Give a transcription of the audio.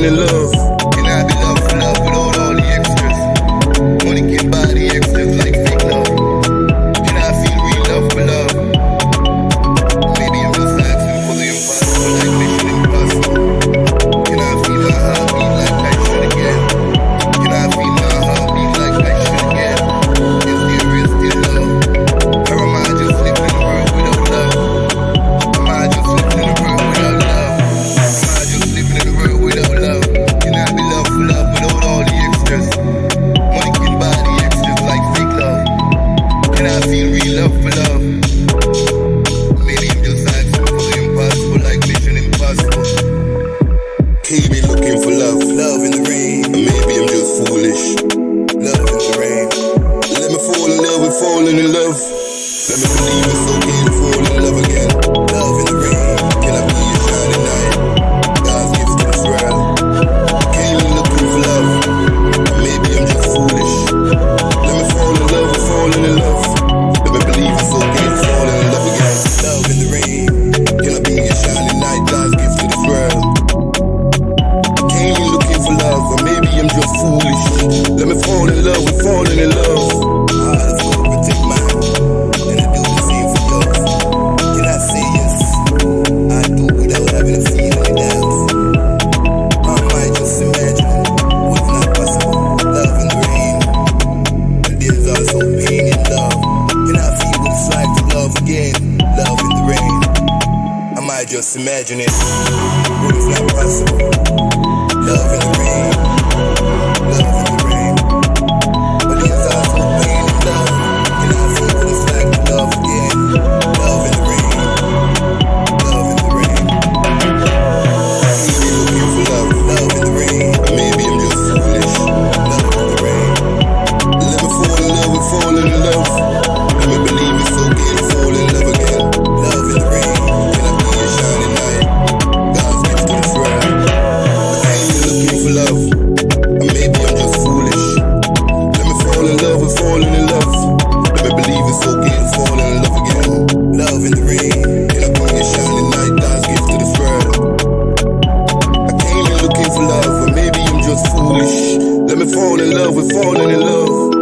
in love. Can I be love for love without all the extras? Money can buy the extras like fake love. Can I feel real love for love? Maybe I'm just asking for the impossible like Mission Impossible. Can I feel my heartbeat like I should again? Can I feel my heartbeat like I should again? Is there still love? Or am I just living in a world without love? Am I just living in a world without love? Am I just living in a world without love? Can I be love for love without all the extras? Money can buy the extras like fake love. Can I feel real love for love? Maybe I'm just asking for the impossible like Mission Impossible. Keep me looking for love. Love in the rain. Or maybe I'm just foolish. Love in the rain. Let me fall in love with falling in love. Let me believe it's okay to fall in love again. Love in the rain. Can I be a shining light? God's gift to this world. Came in looking for love. Or maybe I'm just foolish. Let me fall in love with falling in love. Let me believe it's okay to fall in love again. Love in the rain. Can I be a shining light? God's gift to this world. Came in looking for love. Or maybe I'm just foolish. Let me fall in love with falling in love. Heart is gonna protect mine, and I do the same for yours. Can I say yes? I do without having a feeling of doubt. I might just imagine what's not possible. Love in the rain, but there's also pain in love. Can I feel what it's like to love again? Love in the rain. I might just imagine it, what is not possible. Love in the rain, love in the rain. But there's also pain in love. Can I feel what it's like to love again? Love in the rain, love in the rain. Keep me looking for love. Love in the rain, Or maybe I'm just foolish. love in the rain. Let me fall in love with falling in love. Let me believe it's okay to fall in love again. Love in the rain, Can I be a shining light? God's gift to this world. I ain't looking for love. Or maybe I'm just foolish. Let me fall in love with falling in love. Let me believe it's okay to fall in love again. love in the rain. Can I be a shining light? God's gift to this world. I came in looking for love. Or maybe I'm just foolish. Let me fall in love with falling in love.